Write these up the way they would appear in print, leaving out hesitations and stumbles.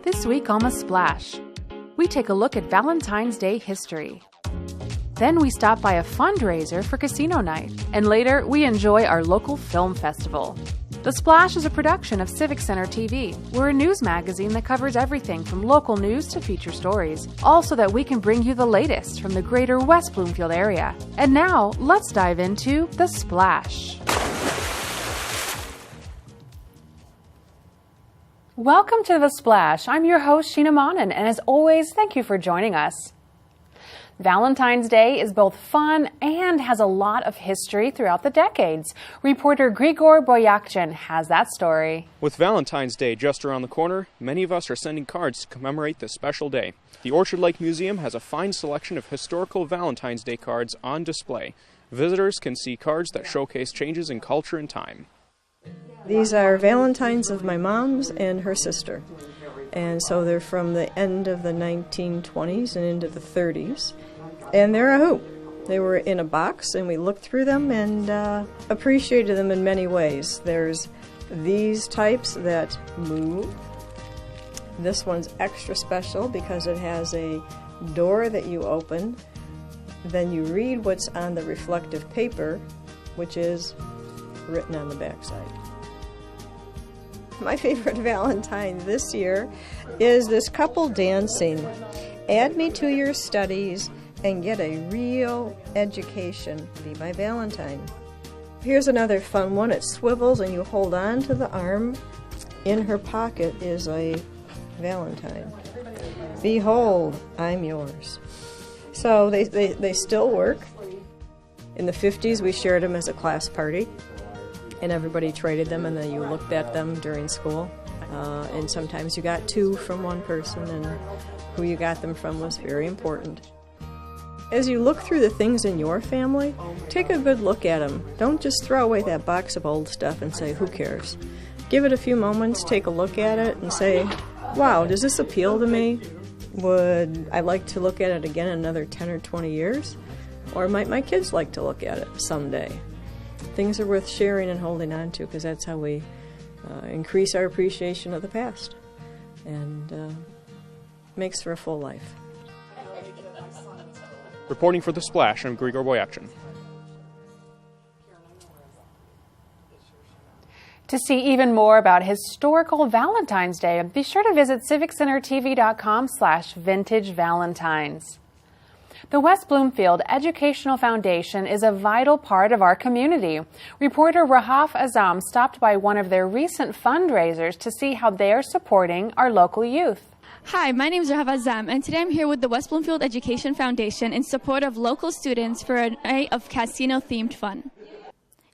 This week on The Splash, we take a look at Valentine's Day history. Then we stop by a fundraiser for casino night, and later we enjoy our local film festival. The Splash is a production of Civic Center TV. We're a news magazine that covers everything from local news to feature stories, all so that we can bring you the latest from the greater West Bloomfield area. And now, let's dive into The Splash. Welcome to The Splash. I'm your host, Sheena Monnin, and as always, thank you for joining us. Valentine's Day is both fun and has a lot of history throughout the decades. Reporter Grigor Boyakchin has that story. With Valentine's Day just around the corner, many of us are sending cards to commemorate this special day. The Orchard Lake Museum has a fine selection of historical Valentine's Day cards on display. Visitors can see cards that showcase changes in culture and time. These are Valentines of my mom's and her sister. And so they're from the end of the 1920s and into the 30s. And they're a hoot. They were in a box, and we looked through them and appreciated them in many ways. There's these types that move. This one's extra special because it has a door that you open. Then you read what's on the reflective paper, which is written on the backside. My favorite Valentine this year is this couple dancing. Add me to your studies and get a real education. Be my Valentine. Here's another fun one. It swivels and you hold on to the arm. In her pocket is a Valentine. Behold, I'm yours. So they still work. In the 50s, we shared them as a class party. And everybody traded them, and then you looked at them during school. And sometimes you got two from one person, and who you got them from was very important. As you look through the things in your family, take a good look at them. Don't just throw away that box of old stuff and say, who cares? Give it a few moments, take a look at it, and say, wow, does this appeal to me? Would I like to look at it again in another 10 or 20 years? Or might my kids like to look at it someday? Things are worth sharing and holding on to because that's how we increase our appreciation of the past and makes for a full life. Reporting for The Splash, I'm Grigor Boyakchin. To see even more about historical Valentine's Day, be sure to visit civiccentertv.com/vintagevalentines. The West Bloomfield Educational Foundation is a vital part of our community. Reporter Rahaf Azam stopped by one of their recent fundraisers to see how they are supporting our local youth. Hi, my name is Rahaf Azam, and today I'm here with the West Bloomfield Education Foundation in support of local students for a night of casino-themed fun.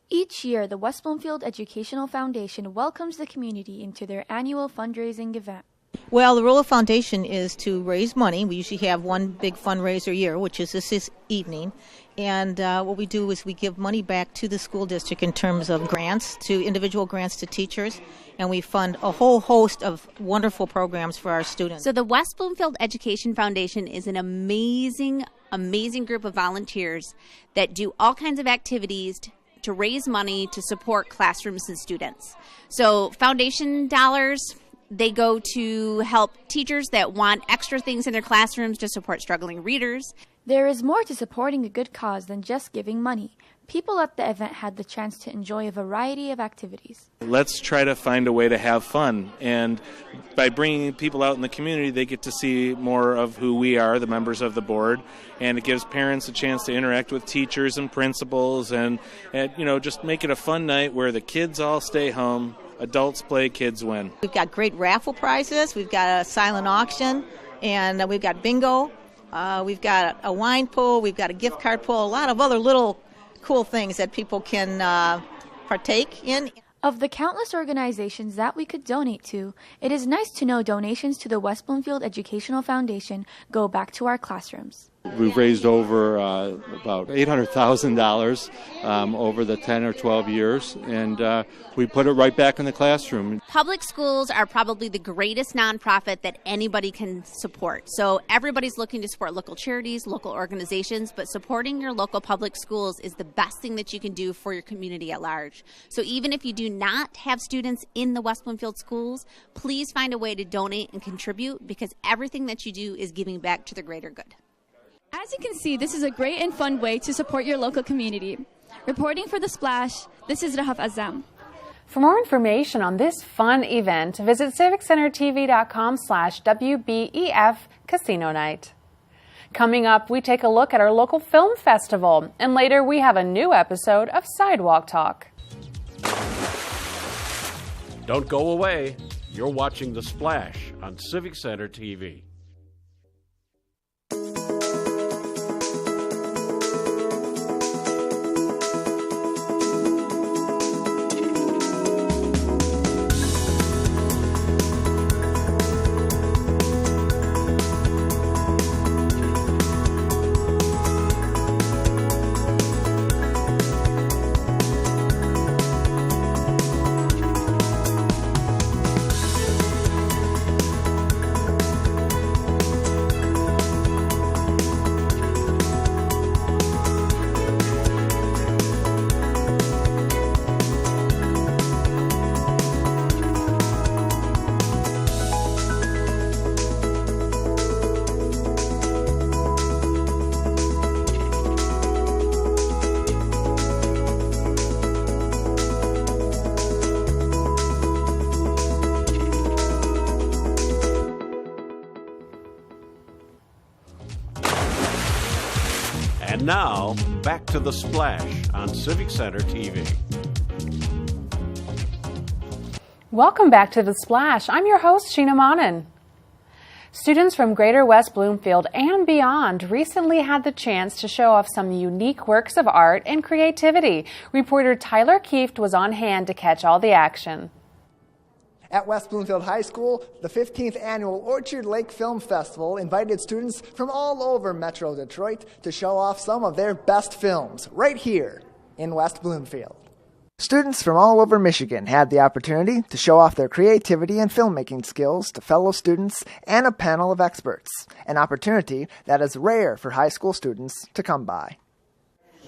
Each year, the West Bloomfield Educational Foundation welcomes the community into their annual fundraising event. Well, the role of foundation is to raise money. We usually have one big fundraiser a year, which is this evening. And what we do is we give money back to the school district in terms of grants, to individual grants to teachers. And we fund a whole host of wonderful programs for our students. So the West Bloomfield Education Foundation is an amazing group of volunteers that do all kinds of activities to raise money to support classrooms and students. So foundation dollars, they go to help teachers that want extra things in their classrooms to support struggling readers. There is more to supporting a good cause than just giving money. People at the event had the chance to enjoy a variety of activities. Let's try to find a way to have fun. And by bringing people out in the community, they get to see more of who we are, the members of the board. And it gives parents a chance to interact with teachers and principals and just make it a fun night where the kids all stay home. Adults play, kids win. We've got great raffle prizes. We've got a silent auction, and we've got bingo. We've got a wine pool. We've got a gift card pool. A lot of other little cool things that people can partake in. Of the countless organizations that we could donate to, it is nice to know donations to the West Bloomfield Educational Foundation go back to our classrooms. We've raised over about $800,000 over the 10 or 12 years, and we put it right back in the classroom. Public schools are probably the greatest nonprofit that anybody can support. So everybody's looking to support local charities, local organizations, but supporting your local public schools is the best thing that you can do for your community at large. So even if you do not have students in the West Bloomfield schools, please find a way to donate and contribute, because everything that you do is giving back to the greater good. As you can see, this is a great and fun way to support your local community. Reporting for The Splash, this is Rahaf Azam. For more information on this fun event, visit civiccentertv.com/WBEF Casino Night. Coming up, we take a look at our local film festival, and later we have a new episode of Sidewalk Talk. Don't go away. You're watching The Splash on Civic Center TV. And now, back to The Splash on Civic Center TV. Welcome back to The Splash. I'm your host, Sheena Monnin. Students from Greater West Bloomfield and beyond recently had the chance to show off some unique works of art and creativity. Reporter Tyler Kieft was on hand to catch all the action. At West Bloomfield High School, the 15th annual Orchard Lake Film Festival invited students from all over Metro Detroit to show off some of their best films right here in West Bloomfield. Students from all over Michigan had the opportunity to show off their creativity and filmmaking skills to fellow students and a panel of experts, an opportunity that is rare for high school students to come by.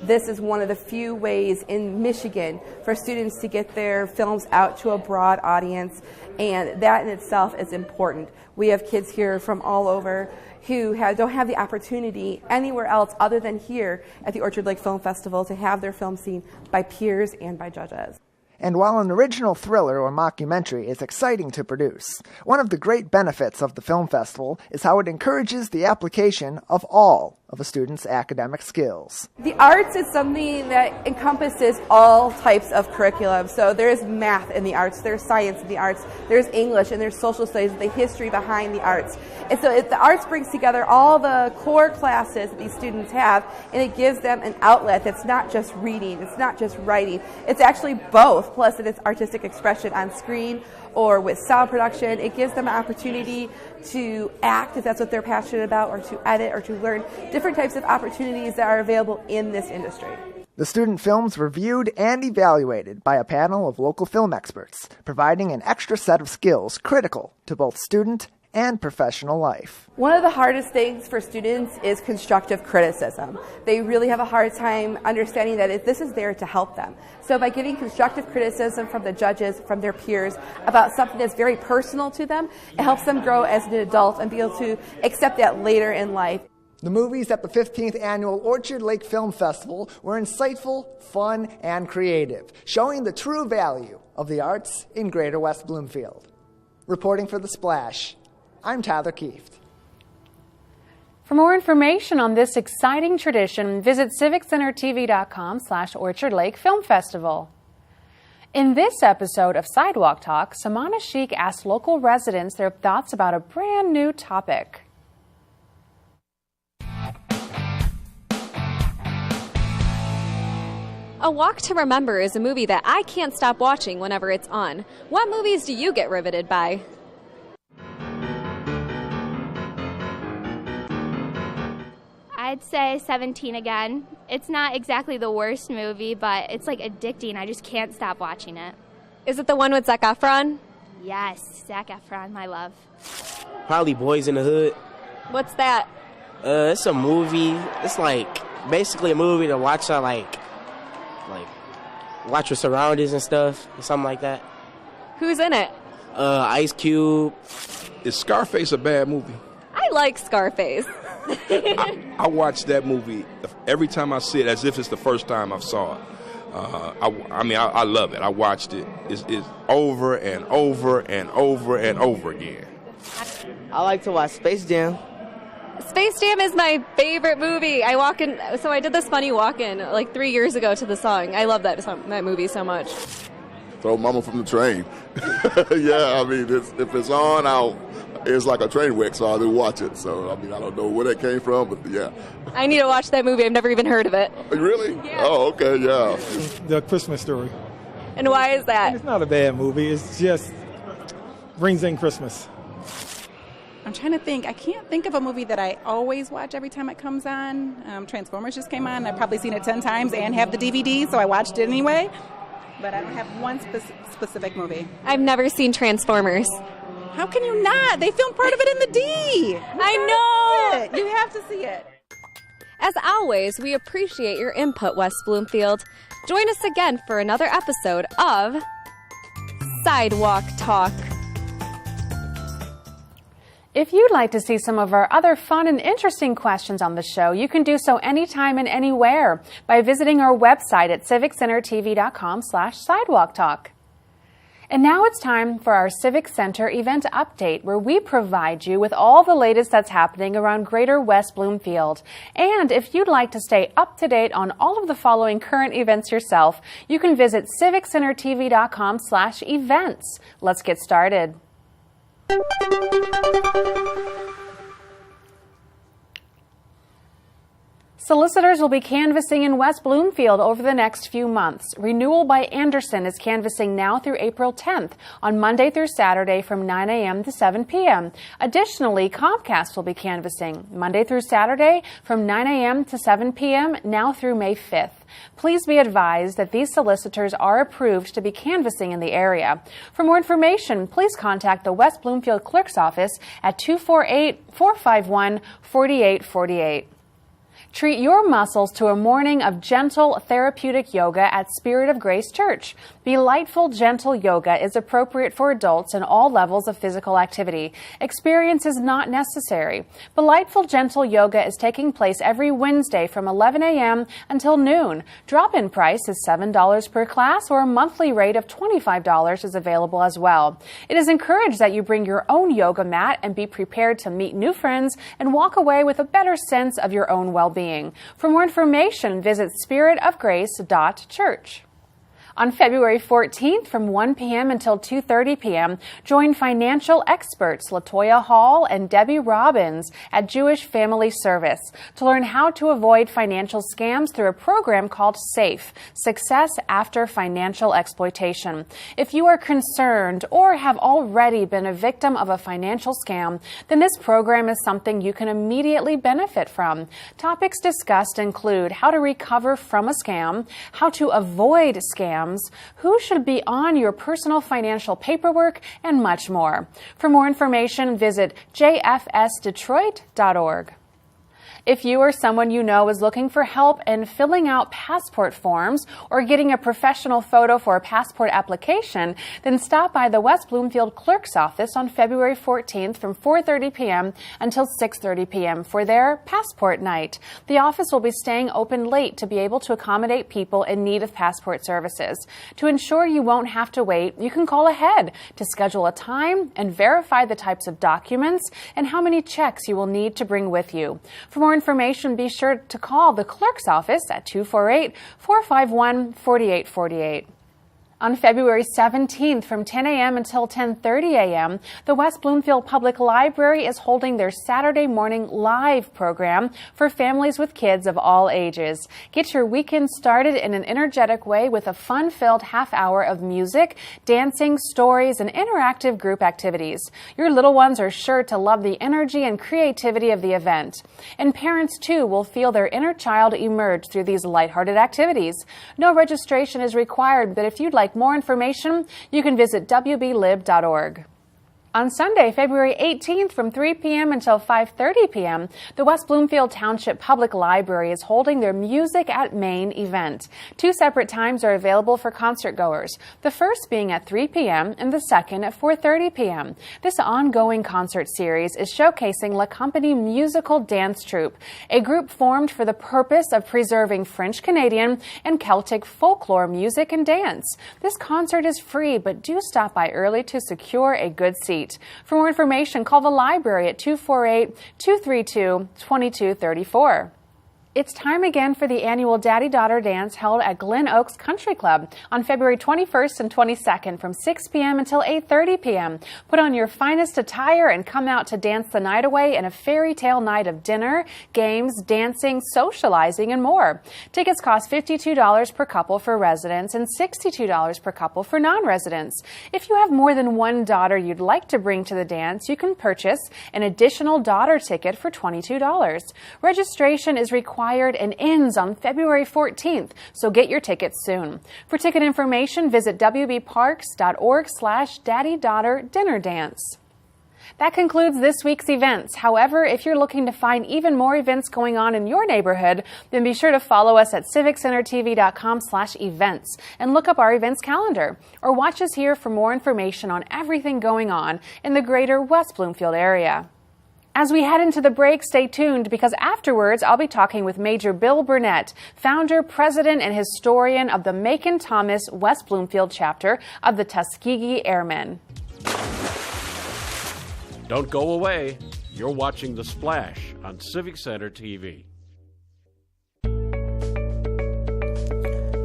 This is one of the few ways in Michigan for students to get their films out to a broad audience, and that in itself is important. We have kids here from all over who don't have the opportunity anywhere else other than here at the Orchard Lake Film Festival to have their film seen by peers and by judges. And while an original thriller or mockumentary is exciting to produce, one of the great benefits of the film festival is how it encourages the application of all of a student's academic skills. The arts is something that encompasses all types of curriculum. So there is math in the arts, there's science in the arts, there's English, and there's social studies, the history behind the arts. And so the arts brings together all the core classes that these students have, and it gives them an outlet that's not just reading, it's not just writing, it's actually both, plus it is artistic expression on screen or with sound production. It gives them an opportunity to act if that's what they're passionate about, or to edit, or to learn different types of opportunities that are available in this industry. The student films were viewed and evaluated by a panel of local film experts, providing an extra set of skills critical to both student and professional life. One of the hardest things for students is constructive criticism. They really have a hard time understanding that this is there to help them. So by getting constructive criticism from the judges, from their peers, about something that's very personal to them, it helps them grow as an adult and be able to accept that later in life. The movies at the 15th annual Orchard Lake Film Festival were insightful, fun, and creative, showing the true value of the arts in Greater West Bloomfield. Reporting for The Splash, I'm Tyler Kieft. For more information on this exciting tradition, visit civiccentertv.com/Orchard Lake Film Festival. In this episode of Sidewalk Talk, Samana Sheikh asked local residents their thoughts about a brand new topic. A Walk to Remember is a movie that I can't stop watching whenever it's on. What movies do you get riveted by? I I'd say 17 again. It's not exactly the worst movie, but it's like addicting. I just can't stop watching it. Is it the one with Zac Efron? Yes, Zac Efron, my love. Probably Boys in the Hood. What's that? It's a movie. It's like basically a movie to watch watch your surroundings and stuff, or something like that. Who's in it? Ice Cube. Is Scarface a bad movie? I like Scarface. I watch that movie every time I see it as if it's the first time I saw it. I love it. I watched it. It's over and over and over and over again. I like to watch Space Jam. Space Jam is my favorite movie. I did this funny walk-in like 3 years ago to the song. I love that movie so much. Throw Mama from the Train. Yeah, I mean, if it's on, it's like a train wreck, so I do watch it. So, I mean, I don't know where that came from, but yeah. I need to watch that movie. I've never even heard of it. Really? Yeah. Oh, okay, yeah. The Christmas Story. And why is that? It's not a bad movie. It's just brings in Christmas. I'm trying to think. I can't think of a movie that I always watch every time it comes on. Transformers just came on. I've probably seen it 10 times and have the DVD, so I watched it anyway. But I don't have one specific movie. I've never seen Transformers. How can you not? They filmed part of it in the D. I know. You have to see it. As always, we appreciate your input, West Bloomfield. Join us again for another episode of Sidewalk Talk. If you'd like to see some of our other fun and interesting questions on the show, you can do so anytime and anywhere by visiting our website at civiccentertv.com/sidewalktalk. And now it's time for our Civic Center event update, where we provide you with all the latest that's happening around Greater West Bloomfield. And if you'd like to stay up to date on all of the following current events yourself, you can visit civiccentertv.com/events. Let's get started. Solicitors will be canvassing in West Bloomfield over the next few months. Renewal by Anderson is canvassing now through April 10th on Monday through Saturday from 9 a.m. to 7 p.m. Additionally, Comcast will be canvassing Monday through Saturday from 9 a.m. to 7 p.m. now through May 5th. Please be advised that these solicitors are approved to be canvassing in the area. For more information, please contact the West Bloomfield Clerk's Office at 248-451-4848. Treat your muscles to a morning of gentle therapeutic yoga at Spirit of Grace Church. Delightful, gentle yoga is appropriate for adults in all levels of physical activity. Experience is not necessary. Delightful, gentle yoga is taking place every Wednesday from 11 a.m. until noon. Drop-in price is $7 per class, or a monthly rate of $25 is available as well. It is encouraged that you bring your own yoga mat and be prepared to meet new friends and walk away with a better sense of your own well-being. For more information, visit spiritofgrace.church. On February 14th from 1 p.m. until 2:30 p.m., join financial experts LaToya Hall and Debbie Robbins at Jewish Family Service to learn how to avoid financial scams through a program called SAFE, Success After Financial Exploitation. If you are concerned or have already been a victim of a financial scam, then this program is something you can immediately benefit from. Topics discussed include how to recover from a scam, how to avoid scams, who should be on your personal financial paperwork, and much more. For more information, visit jfsdetroit.org. If you or someone you know is looking for help in filling out passport forms or getting a professional photo for a passport application, then stop by the West Bloomfield Clerk's Office on February 14th from 4:30 p.m. until 6:30 p.m. for their passport night. The office will be staying open late to be able to accommodate people in need of passport services. To ensure you won't have to wait, you can call ahead to schedule a time and verify the types of documents and how many checks you will need to bring with you. For more information, be sure to call the clerk's office at 248-451-4848. On February 17th from 10 a.m. until 10:30 a.m., the West Bloomfield Public Library is holding their Saturday morning live program for families with kids of all ages. Get your weekend started in an energetic way with a fun-filled half hour of music, dancing, stories, and interactive group activities. Your little ones are sure to love the energy and creativity of the event. And parents, too, will feel their inner child emerge through these lighthearted activities. No registration is required, but if you'd like more information, you can visit wblib.org. On Sunday, February 18th from 3 p.m. until 5:30 p.m., the West Bloomfield Township Public Library is holding their Music at Maine event. 2 separate times are available for concert goers, the first being at 3 p.m. and the second at 4:30 p.m. This ongoing concert series is showcasing La Compagnie Musical Dance Troupe, a group formed for the purpose of preserving French-Canadian and Celtic folklore music and dance. This concert is free, but do stop by early to secure a good seat. For more information, call the library at 248-232-2234. It's time again for the annual Daddy-Daughter Dance held at Glen Oaks Country Club on February 21st and 22nd from 6 p.m. until 8:30 p.m. Put on your finest attire and come out to dance the night away in a fairy tale night of dinner, games, dancing, socializing, and more. Tickets cost $52 per couple for residents and $62 per couple for non-residents. If you have more than one daughter you'd like to bring to the dance, you can purchase an additional daughter ticket for $22. Registration is required and ends on February 14th, so get your tickets soon. For ticket information, visit wbparks.org/Daddy-Daughter-Dinner-Dance. That concludes this week's events. However, if you're looking to find even more events going on in your neighborhood, then be sure to follow us at civiccentertv.com/events and look up our events calendar, or watch us here for more information on everything going on in the greater West Bloomfield area. As we head into the break, stay tuned because afterwards I'll be talking with Major Bill Burnett, founder, president, and historian of the Macon-Thomas West Bloomfield Chapter of the Tuskegee Airmen. Don't go away. You're watching The Splash on Civic Center TV.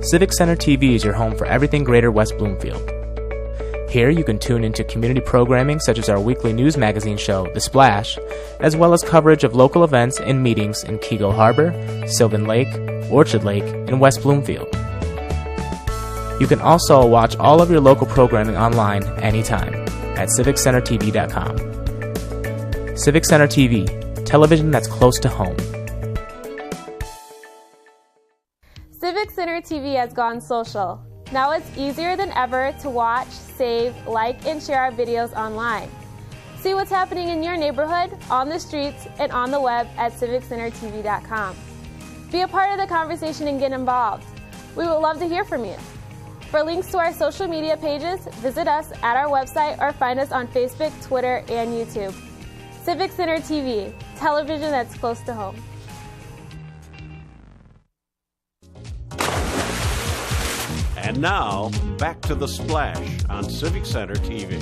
Civic Center TV is your home for everything greater West Bloomfield. Here you can tune into community programming such as our weekly news magazine show, The Splash, as well as coverage of local events and meetings in Keego Harbor, Sylvan Lake, Orchard Lake, and West Bloomfield. You can also watch all of your local programming online anytime at civiccentertv.com. Civic Center TV, television that's close to home. Civic Center TV has gone social. Now it's easier than ever to watch, save, like, and share our videos online. See what's happening in your neighborhood, on the streets, and on the web at civiccentertv.com. Be a part of the conversation and get involved. We would love to hear from you. For links to our social media pages, visit us at our website or find us on Facebook, Twitter, and YouTube. Civic Center TV, television that's close to home. And now, back to The Splash on Civic Center TV.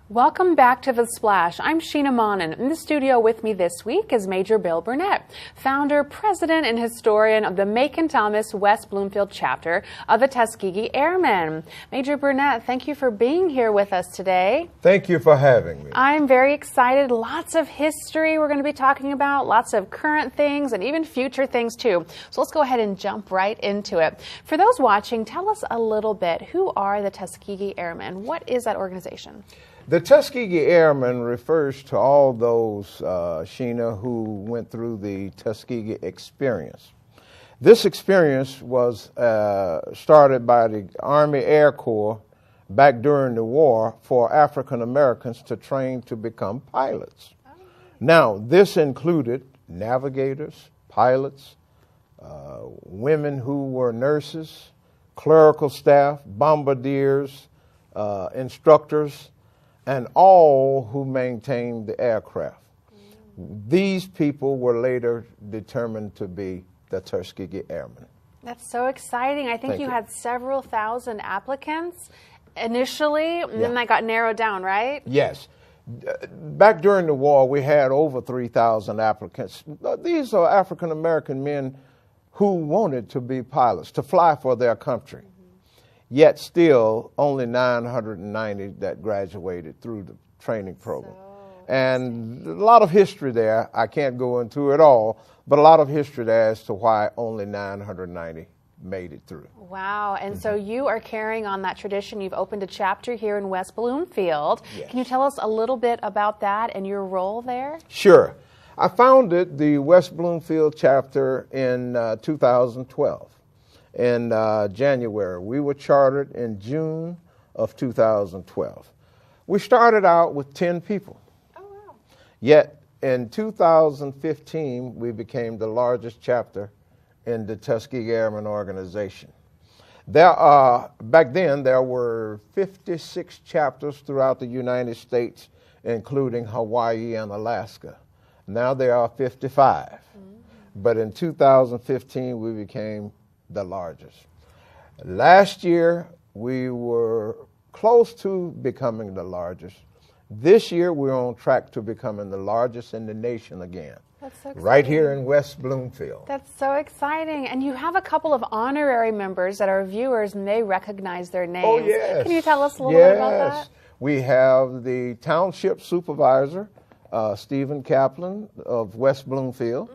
Welcome back to The Splash. I'm Sheena Monnin. In the studio with me this week is Major Bill Burnett, founder, president, and historian of the Macon-Thomas West Bloomfield Chapter of the Tuskegee Airmen. Major Burnett, thank you for being here with us today. Thank you for having me. I'm very excited. Lots of history we're going to be talking about, lots of current things, and even future things too. So let's go ahead and jump right into it. For those watching, tell us a little bit, who are the Tuskegee Airmen? What is that organization? The Tuskegee Airmen refers to all those, Sheena, who went through the Tuskegee experience. This experience was started by the Army Air Corps back during the war for African Americans to train to become pilots. Now, this included navigators, pilots, women who were nurses, clerical staff, bombardiers, instructors, and all who maintained the aircraft. These people were later determined to be the Tuskegee Airmen. That's so exciting. I think you had several thousand applicants initially, and then that got narrowed down, right? Yes. Back during the war, we had over 3,000 applicants. These are African-American men who wanted to be pilots, to fly for their country. Yet still, only 990 that graduated through the training program. And a lot of history there. I can't go into it all, but a lot of history there as to why only 990 made it through. Wow, and so you are carrying on that tradition. You've opened a chapter here in West Bloomfield. Yes. Can you tell us a little bit about that and your role there? Sure. I founded the West Bloomfield chapter in 2012. In January. We were chartered in June of 2012. We started out with 10 people. Oh, wow. Yet in 2015, we became the largest chapter in the Tuskegee Airmen organization. Back then, there were 56 chapters throughout the United States, including Hawaii and Alaska. Now there are 55. But in 2015, we became the largest. Last year, we were close to becoming the largest. This year, we're on track to becoming the largest in the nation again. That's so exciting. Right here in West Bloomfield. That's so exciting. And you have a couple of honorary members that our viewers may recognize their names. Oh, yes. Can you tell us a little bit about that? We have the township supervisor, Stephen Kaplan of West Bloomfield.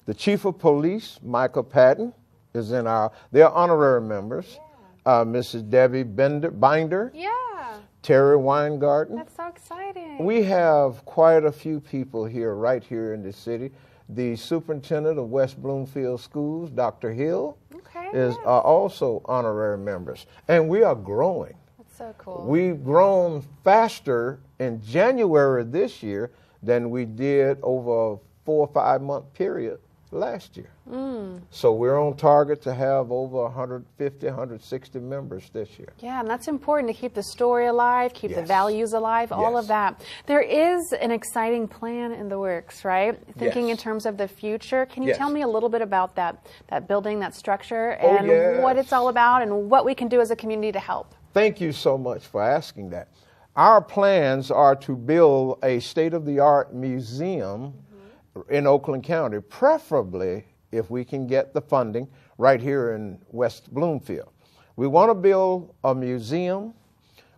The chief of police, Michael Patton, is in they're honorary members. Yeah. Mrs. Debbie Binder. Yeah. Terry Weingarten. That's so exciting. We have quite a few people here, right here in the city. The superintendent of West Bloomfield Schools, Dr. Hill, are also honorary members. And we are growing. That's so cool. We've grown faster in January this year than we did over a 4 or 5 month period last year. So we're on target to have over 150, 160 members this year. Yeah, and that's important to keep the story alive, keep the values alive, all of that. There is an exciting plan in the works, right? Thinking in terms of the future. Can you tell me a little bit about that building, that structure, and what it's all about and what we can do as a community to help? Thank you so much for asking that. Our plans are to build a state-of-the-art museum in Oakland County, preferably if we can get the funding right here in West Bloomfield. We want to build a museum.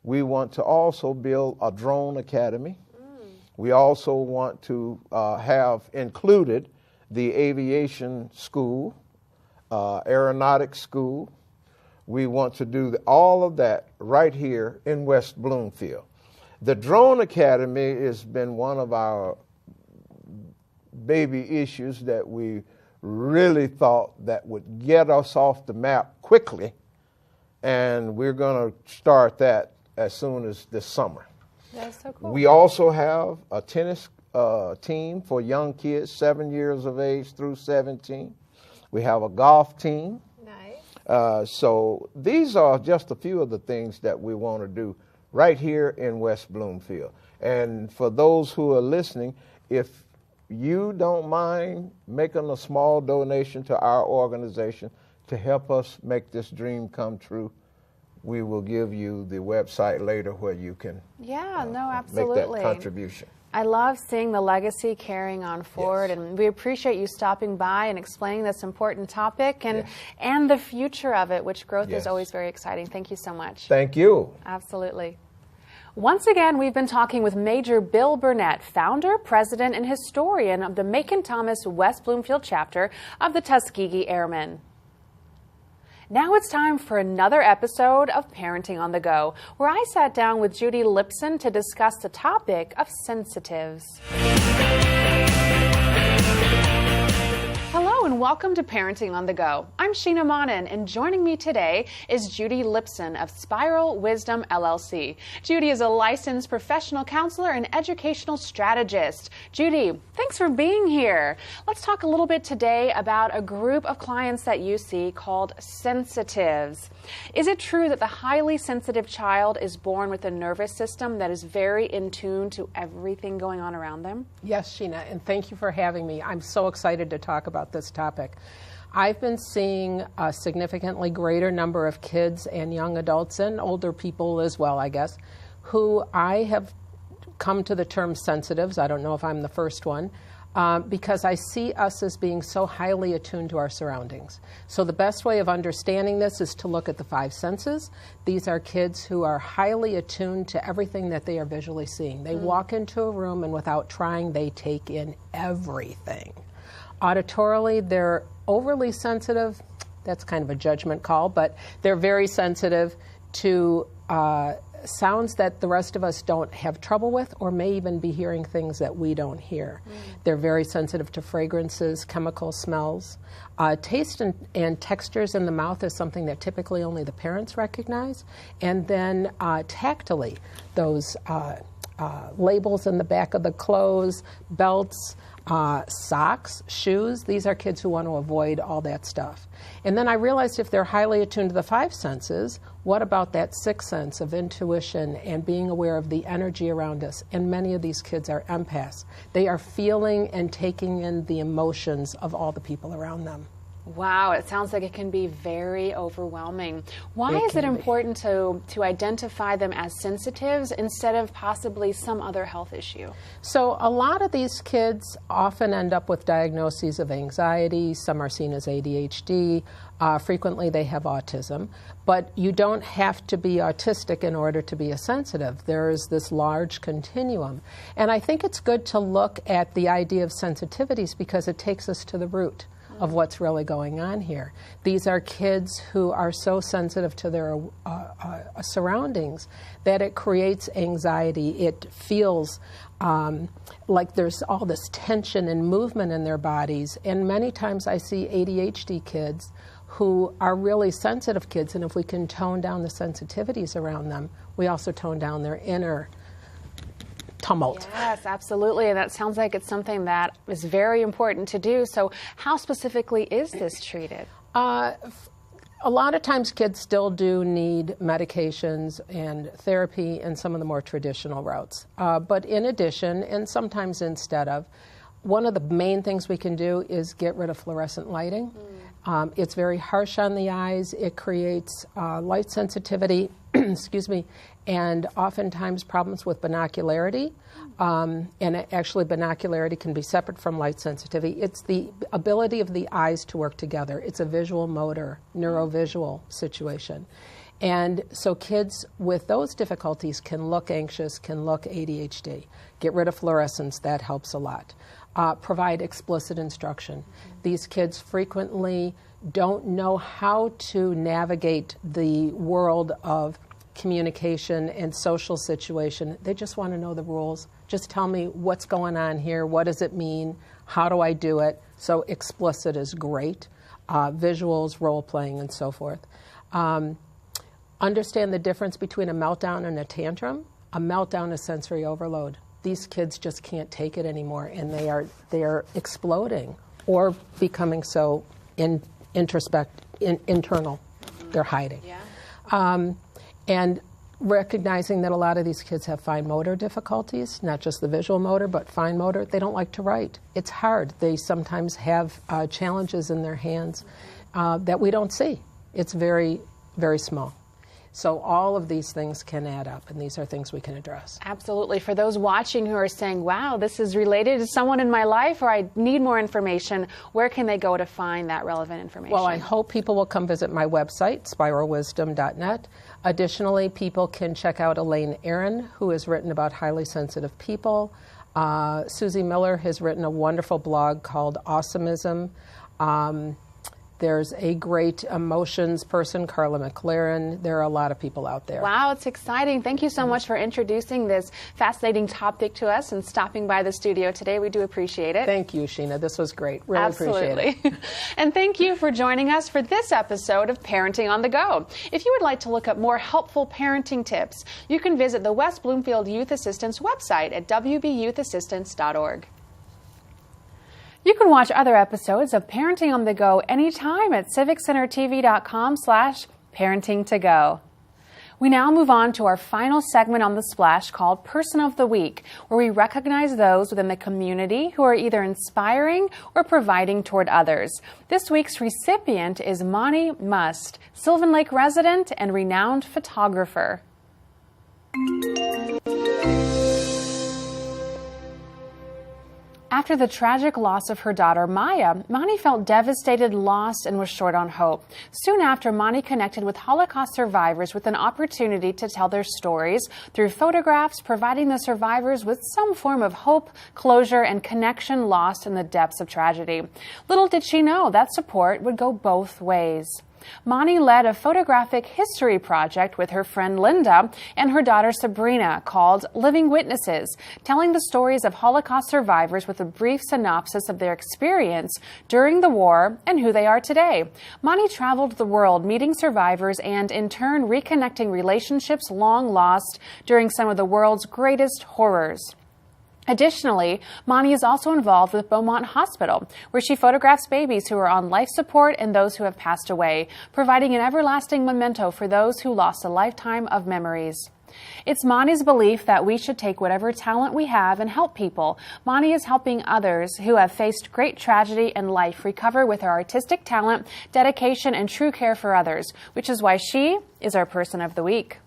We want to also build a drone academy. We also want to have included the aviation school, aeronautics school. We want to do all of that right here in West Bloomfield. The drone academy has been one of our baby issues that we really thought that would get us off the map quickly, and we're going to start that as soon as this summer. That's so cool. We also have a tennis team for young kids 7 years of age through 17. We have a golf team. Nice. So these are just a few of the things that we want to do right here in West Bloomfield. And for those who are listening, if you don't mind making a small donation to our organization to help us make this dream come true, we will give you the website later where you can absolutely. make that contribution. I love seeing the legacy carrying on forward, and we appreciate you stopping by and explaining this important topic and the future of it, which growth is always very exciting. Thank you so much. Thank you. Absolutely. Once again, we've been talking with Major Bill Burnett, founder, president, and historian of the Macon-Thomas West Bloomfield chapter of the Tuskegee Airmen. Now it's time for another episode of Parenting on the Go, where I sat down with Judy Lipson to discuss the topic of sensitives. Hello and welcome to Parenting on the Go. I'm Sheena Monnin, and joining me today is Judy Lipson of Spiral Wisdom LLC. Judy is a licensed professional counselor and educational strategist. Judy, thanks for being here. Let's talk a little bit today about a group of clients that you see called sensitives. Is it true that the highly sensitive child is born with a nervous system that is very in tune to everything going on around them? Yes, Sheena, and thank you for having me. I'm so excited to talk about this topic. I've been seeing a significantly greater number of kids and young adults and older people as well, I guess, who I have come to the term sensitives. I don't know if I'm the first one. because I see us as being so highly attuned to our surroundings. So the best way of understanding this is to look at the 5 senses. These are kids who are highly attuned to everything that they are visually seeing. They walk into a room and without trying, they take in everything. Auditorily, they're overly sensitive. That's kind of a judgment call, but they're very sensitive to sounds that the rest of us don't have trouble with, or may even be hearing things that we don't hear. They're very sensitive to fragrances, chemical smells. Taste and textures in the mouth is something that typically only the parents recognize. And then tactily, those labels in the back of the clothes, belts, socks, shoes, these are kids who want to avoid all that stuff. And then I realized if they're highly attuned to the 5 senses, what about that 6th sense of intuition and being aware of the energy around us? And many of these kids are empaths. They are feeling and taking in the emotions of all the people around them. Wow, it sounds like it can be very overwhelming. Why is it important to identify them as sensitives instead of possibly some other health issue? So a lot of these kids often end up with diagnoses of anxiety. Some are seen as ADHD. Frequently they have autism. But you don't have to be autistic in order to be a sensitive. There is this large continuum. And I think it's good to look at the idea of sensitivities because it takes us to the root of what's really going on here. These are kids who are so sensitive to their surroundings that it creates anxiety. It feels like there's all this tension and movement in their bodies. And many times I see ADHD kids who are really sensitive kids, and if we can tone down the sensitivities around them, we also tone down their inner tumult. Yes, absolutely. And that sounds like it's something that is very important to do. So how specifically is this treated? A lot of times kids still do need medications and therapy and some of the more traditional routes. But in addition, and sometimes instead of, one of the main things we can do is get rid of fluorescent lighting. It's very harsh on the eyes. It creates light sensitivity, excuse me, and oftentimes problems with binocularity. And actually binocularity can be separate from light sensitivity. It's the ability of the eyes to work together. It's a visual motor, neurovisual situation. And so kids with those difficulties can look anxious, can look ADHD. Get rid of fluorescence, that helps a lot. Provide explicit instruction. These kids frequently don't know how to navigate the world of communication and social situation. They just want to know the rules. Just tell me what's going on here, what does it mean, how do I do it? So explicit is great. Visuals, role-playing, and so forth. Understand the difference between a meltdown and a tantrum. A meltdown is sensory overload. These kids just can't take it anymore, and they are exploding or becoming so internal. They're hiding. Yeah. And recognizing that a lot of these kids have fine motor difficulties, not just the visual motor, but fine motor. They don't like to write. It's hard. They sometimes have challenges in their hands that we don't see. It's very, very small. So all of these things can add up, and these are things we can address. Absolutely. For those watching who are saying, wow, this is related to someone in my life, or I need more information, where can they go to find that relevant information? Well, I hope people will come visit my website, spiralwisdom.net. Additionally, people can check out Elaine Aaron, who has written about highly sensitive people. Susie Miller has written a wonderful blog called Awesomeism. There's a great emotions person, Carla McLaren. There are a lot of people out there. Wow, it's exciting. Thank you so much for introducing this fascinating topic to us and stopping by the studio today. We do appreciate it. Thank you, Sheena. This was great. Really Absolutely. appreciate it. And thank you for joining us for this episode of Parenting on the Go. If you would like to look up more helpful parenting tips, you can visit the West Bloomfield Youth Assistance website at wbyouthassistance.org. You can watch other episodes of Parenting on the Go anytime at civiccentertv.com/parentingtogo. We now move on to our final segment on The Splash called Person of the Week, where we recognize those within the community who are either inspiring or providing toward others. This week's recipient is Monty Must, Sylvan Lake resident and renowned photographer. After the tragic loss of her daughter, Maya, Mani felt devastated, lost, and was short on hope. Soon after, Mani connected with Holocaust survivors with an opportunity to tell their stories through photographs, providing the survivors with some form of hope, closure, and connection lost in the depths of tragedy. Little did she know that support would go both ways. Mani led a photographic history project with her friend Linda and her daughter Sabrina called Living Witnesses, telling the stories of Holocaust survivors with a brief synopsis of their experience during the war and who they are today. Mani traveled the world meeting survivors and, in turn, reconnecting relationships long lost during some of the world's greatest horrors. Additionally, Mani is also involved with Beaumont Hospital, where she photographs babies who are on life support and those who have passed away, providing an everlasting memento for those who lost a lifetime of memories. It's Mani's belief that we should take whatever talent we have and help people. Mani is helping others who have faced great tragedy in life recover with her artistic talent, dedication, and true care for others, which is why she is our Person of the Week.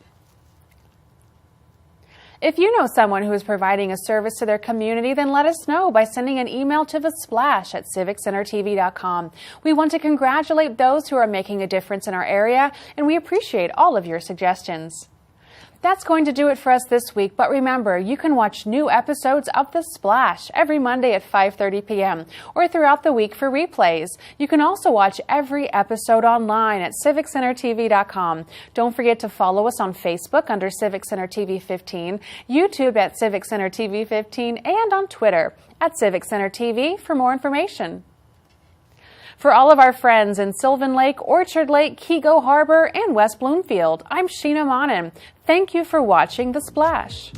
If you know someone who is providing a service to their community, then let us know by sending an email to thesplash@civiccentertv.com. We want to congratulate those who are making a difference in our area, and we appreciate all of your suggestions. That's going to do it for us this week, but remember, you can watch new episodes of The Splash every Monday at 5:30 p.m. or throughout the week for replays. You can also watch every episode online at civiccentertv.com. Don't forget to follow us on Facebook under Civic Center TV 15, YouTube at Civic Center TV 15, and on Twitter at Civic Center TV for more information. For all of our friends in Sylvan Lake, Orchard Lake, Keego Harbor, and West Bloomfield, I'm Sheena Monnin. Thank you for watching The Splash.